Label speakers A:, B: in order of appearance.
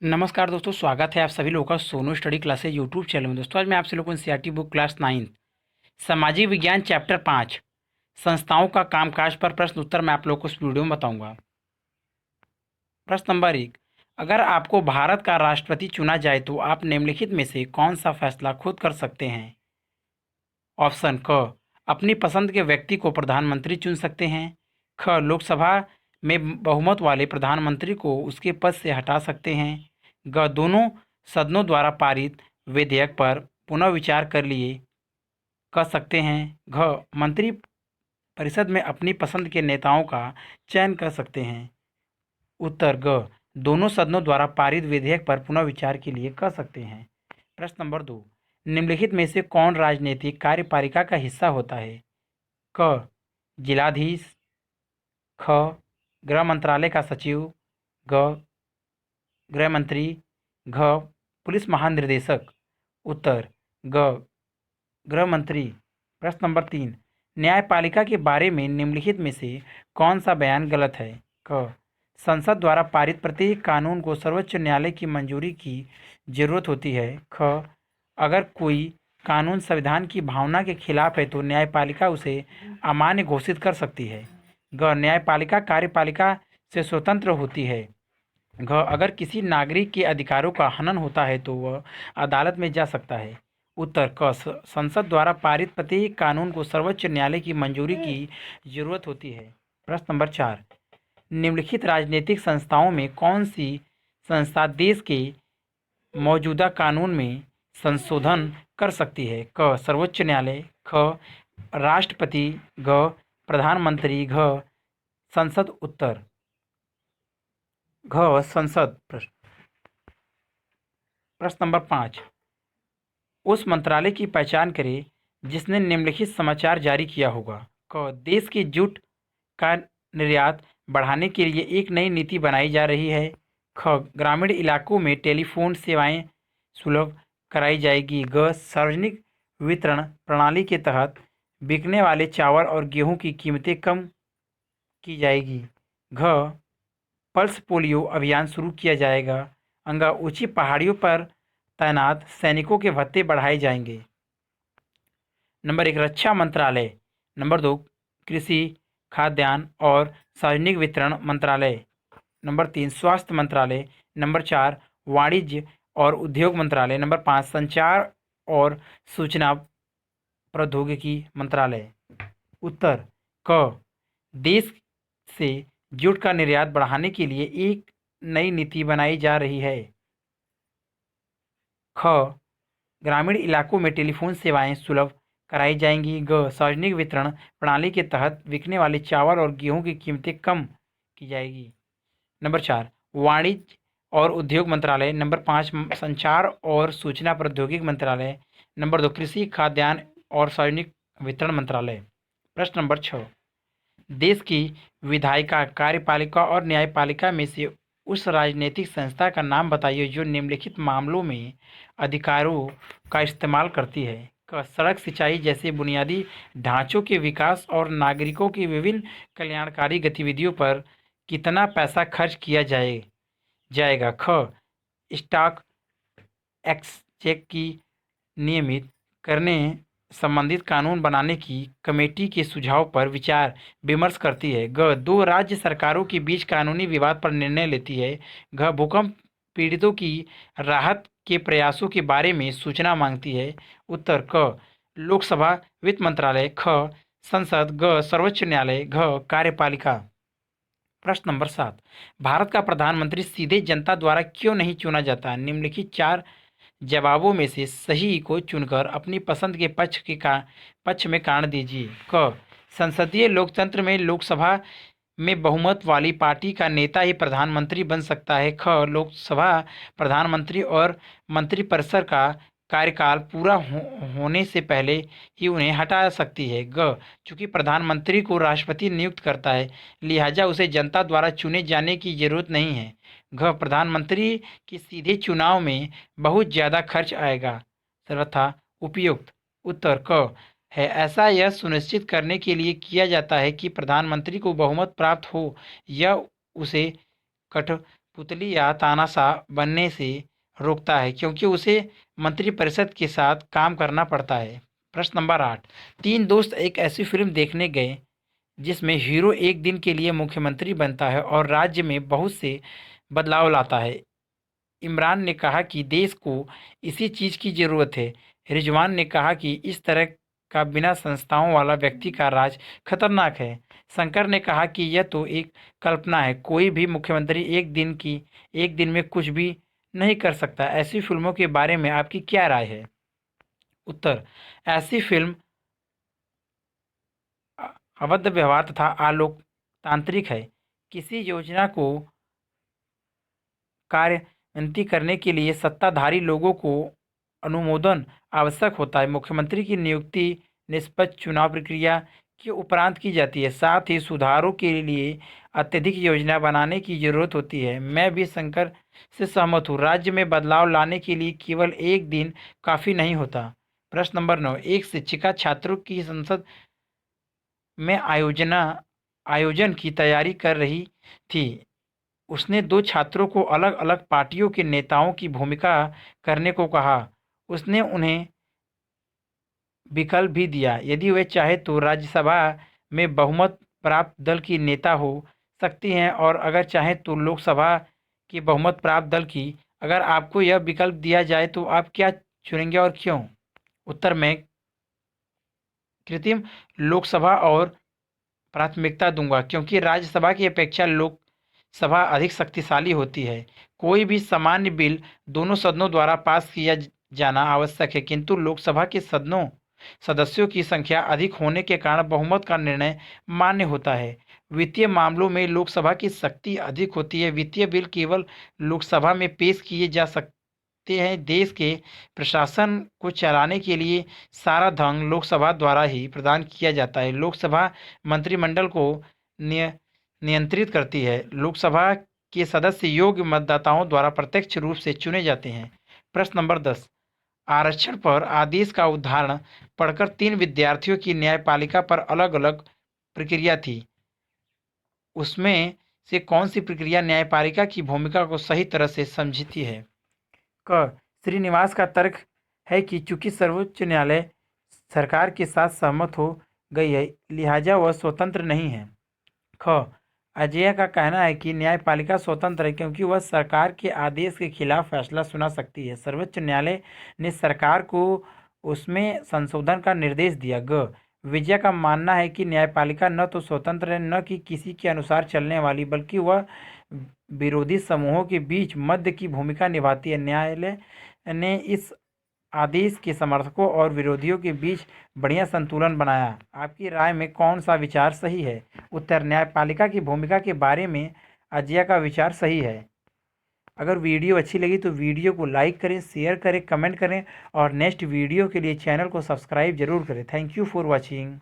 A: नमस्कार दोस्तों, स्वागत है आप सभी लोगों का Sonu study classes YouTube channel में। दोस्तों आज मैं आपसे लोगों को एनसीईआरटी बुक क्लास 9 सामाजिक विज्ञान चैप्टर 5 संस्थाओं का कामकाज पर प्रश्न उत्तर मैं आप लोगों को इस वीडियो में बताऊंगा। प्रश्न नंबर 1, अगर आपको भारत का राष्ट्रपति चुना जाए तो आप निम्नलिखित में से कौन सा फैसला खुद कर सकते हैं? ऑप्शन क, अपनी पसंद के व्यक्ति को प्रधानमंत्री चुन सकते हैं। ख, लोकसभा में बहुमत वाले प्रधानमंत्री को उसके पद से हटा सकते हैं। ग, दोनों सदनों द्वारा पारित विधेयक पर पुनः विचार कर सकते हैं। घ, मंत्री परिषद में अपनी पसंद के नेताओं का चयन कर सकते हैं। उत्तर ग, दोनों सदनों द्वारा पारित विधेयक पर पुनः विचार के लिए कर सकते हैं। प्रश्न नंबर 2, निम्नलिखित में से कौन राजनीतिक कार्यपालिका का हिस्सा होता है? क, जिलाधीश। ख, गृह मंत्रालय का सचिव। ग, गृह मंत्री। घ, पुलिस महानिदेशक। उत्तर ग, गृह मंत्री। प्रश्न नंबर 3, न्यायपालिका के बारे में निम्नलिखित में से कौन सा बयान गलत है? क, संसद द्वारा पारित प्रत्येक कानून को सर्वोच्च न्यायालय की मंजूरी की जरूरत होती है। ख, अगर कोई कानून संविधान की भावना के खिलाफ है तो न्यायपालिका उसे अमान्य घोषित कर सकती है। ग, न्यायपालिका कार्यपालिका से स्वतंत्र होती है। घ, अगर किसी नागरिक के अधिकारों का हनन होता है तो वह अदालत में जा सकता है। उत्तर क, संसद द्वारा पारित प्रत्येक कानून को सर्वोच्च न्यायालय की मंजूरी की जरूरत होती है। प्रश्न नंबर 4, निम्नलिखित राजनीतिक संस्थाओं में कौन सी संस्था देश के मौजूदा कानून में संशोधन कर सकती है? क, सर्वोच्च न्यायालय। ख, राष्ट्रपति। घ, प्रधानमंत्री। घ, संसद। उत्तर घ, संसद। प्रश्न नंबर 5, उस मंत्रालय की पहचान करें जिसने निम्नलिखित समाचार जारी किया होगा। क, देश की जूट का निर्यात बढ़ाने के लिए एक नई नीति बनाई जा रही है। ख, ग्रामीण इलाकों में टेलीफोन सेवाएं सुलभ कराई जाएगी। ग, सार्वजनिक वितरण प्रणाली के तहत बिकने वाले चावल और गेहूं की कीमतें कम की जाएगी। घ, पल्स पोलियो अभियान शुरू किया जाएगा। अंगा, ऊंची पहाड़ियों पर तैनात सैनिकों के भत्ते बढ़ाए जाएंगे। नंबर 1, रक्षा मंत्रालय। नंबर 2, कृषि, खाद्यान्न और सार्वजनिक वितरण मंत्रालय। नंबर 3, स्वास्थ्य मंत्रालय। नंबर 4, वाणिज्य और उद्योग मंत्रालय। नंबर 5, संचार और सूचना प्रौद्योगिकी मंत्रालय। उत्तर क, देश से जूट का निर्यात बढ़ाने के लिए एक नई नीति बनाई जा रही है। ख, ग्रामीण इलाकों में टेलीफोन सेवाएं सुलभ कराई जाएंगी। ग, सार्वजनिक वितरण प्रणाली के तहत बिकने वाले चावल और गेहूं की कीमतें कम की जाएगी। नंबर 4, वाणिज्य और उद्योग मंत्रालय। नंबर 5, संचार और सूचना प्रौद्योगिकी मंत्रालय। नंबर 2, कृषि, खाद्यान्न और सार्वजनिक वितरण मंत्रालय। प्रश्न नंबर 6, देश की विधायिका, कार्यपालिका और न्यायपालिका में से उस राजनीतिक संस्था का नाम बताइए जो निम्नलिखित मामलों में अधिकारों का इस्तेमाल करती है। क, सड़क, सिंचाई जैसे बुनियादी ढांचों के विकास और नागरिकों की विभिन्न कल्याणकारी गतिविधियों पर कितना पैसा खर्च किया जाएगा। ख, स्टॉक एक्सचेंज की नियमित करने संबंधित कानून बनाने की कमेटी के सुझाव पर विचार विमर्श करती है। ग, दो राज्य सरकारों के बीच कानूनी विवाद पर निर्णय लेती है। घ, भूकंप पीड़ितों की राहत के प्रयासों के बारे में सूचना मांगती है। उत्तर क, लोकसभा, वित्त मंत्रालय। ख, संसद। ग, सर्वोच्च न्यायालय। घ, कार्यपालिका। प्रश्न नंबर 7, भारत का प्रधानमंत्री सीधे जनता द्वारा क्यों नहीं चुना जाता? निम्नलिखित 4 जवाबों में से सही को चुनकर अपनी पसंद के पक्ष में कारण दीजिए। क, संसदीय लोकतंत्र में लोकसभा में बहुमत वाली पार्टी का नेता ही प्रधानमंत्री बन सकता है। ख, लोकसभा प्रधानमंत्री और मंत्रिपरिषद का कार्यकाल पूरा होने से पहले ही उन्हें हटा सकती है। ग, चूंकि प्रधानमंत्री को राष्ट्रपति नियुक्त करता है लिहाजा उसे जनता द्वारा चुने जाने की जरूरत नहीं है। घ, प्रधानमंत्री के सीधे चुनाव में बहुत ज़्यादा खर्च आएगा। सर्वथा उपयुक्त उत्तर क है। ऐसा यह सुनिश्चित करने के लिए किया जाता है कि प्रधानमंत्री को बहुमत प्राप्त हो या उसे पुतली या तानाशाह बनने से रोकता है क्योंकि उसे मंत्रिपरिषद के साथ काम करना पड़ता है। प्रश्न नंबर 8, तीन दोस्त एक ऐसी फिल्म देखने गए जिसमें हीरो एक दिन के लिए मुख्यमंत्री बनता है और राज्य में बहुत से बदलाव लाता है। इमरान ने कहा कि देश को इसी चीज़ की ज़रूरत है। रिजवान ने कहा कि इस तरह का बिना संस्थाओं वाला व्यक्ति का राज खतरनाक है। शंकर ने कहा कि यह तो एक कल्पना है, कोई भी मुख्यमंत्री एक दिन में कुछ भी नहीं कर सकता। ऐसी फिल्मों के बारे में आपकी क्या राय है? उत्तर, ऐसी फिल्म अभद्र व्यवहार तथा अलोकतांत्रिक है। किसी योजना को कार्यान्वित करने के लिए सत्ताधारी लोगों को अनुमोदन आवश्यक होता है। मुख्यमंत्री की नियुक्ति निष्पक्ष चुनाव प्रक्रिया के उपरांत की जाती है। साथ ही सुधारों के लिए अत्यधिक योजना बनाने की जरूरत होती है। मैं भी शंकर से सहमत हूँ। राज्य में बदलाव लाने के लिए केवल एक दिन काफ़ी नहीं होता। प्रश्न नंबर 9, एक शिक्षिका छात्रों की संसद में आयोजन की तैयारी कर रही थी। उसने दो छात्रों को अलग अलग पार्टियों के नेताओं की भूमिका करने को कहा। उसने उन्हें विकल्प भी दिया, यदि वे चाहे तो राज्यसभा में बहुमत प्राप्त दल की नेता हो सकती हैं और अगर चाहें तो लोकसभा की बहुमत प्राप्त दल की। अगर आपको यह विकल्प दिया जाए तो आप क्या चुनेंगे और क्यों? उत्तर में कृत्रिम लोकसभा और प्राथमिकता दूंगा क्योंकि राज्यसभा की अपेक्षा लोकसभा अधिक शक्तिशाली होती है। कोई भी सामान्य बिल दोनों सदनों द्वारा पास किया जाना आवश्यक है, किंतु लोकसभा के सदस्यों की संख्या अधिक होने के कारण बहुमत का निर्णय मान्य होता है। वित्तीय मामलों में लोकसभा की शक्ति अधिक होती है। वित्तीय बिल केवल लोकसभा में पेश किए जा सकते हैं। देश के प्रशासन को चलाने के लिए सारा धन लोकसभा द्वारा ही प्रदान किया जाता है। लोकसभा मंत्रिमंडल को नियंत्रित करती है। लोकसभा के सदस्य योग्य मतदाताओं द्वारा प्रत्यक्ष रूप से चुने जाते हैं। प्रश्न नंबर 10, आरक्षण पर आदेश का उदाहरण पढ़कर तीन विद्यार्थियों की न्यायपालिका पर अलग अलग प्रक्रिया थी। उसमें से कौन सी प्रक्रिया न्यायपालिका की भूमिका को सही तरह से समझती है? क, श्रीनिवास का तर्क है कि चूंकि सर्वोच्च न्यायालय सरकार के साथ सहमत हो गई है, लिहाजा वह स्वतंत्र नहीं है। ख, अजय का कहना है कि न्यायपालिका स्वतंत्र है क्योंकि वह सरकार के आदेश के खिलाफ फैसला सुना सकती है। सर्वोच्च न्यायालय ने सरकार को उसमें संशोधन का निर्देश दिया। ग, विजय का मानना है कि न्यायपालिका न तो स्वतंत्र है न कि किसी के अनुसार चलने वाली, बल्कि वह विरोधी समूहों के बीच मध्य की भूमिका निभाती है। न्यायालय ने इस आदेश के समर्थकों और विरोधियों के बीच बढ़िया संतुलन बनाया। आपकी राय में कौन सा विचार सही है? उत्तर, न्यायपालिका की भूमिका के बारे में अजय का विचार सही है। अगर वीडियो अच्छी लगी तो वीडियो को लाइक करें, शेयर करें, कमेंट करें और नेक्स्ट वीडियो के लिए चैनल को सब्सक्राइब जरूर करें। Thank you for watching.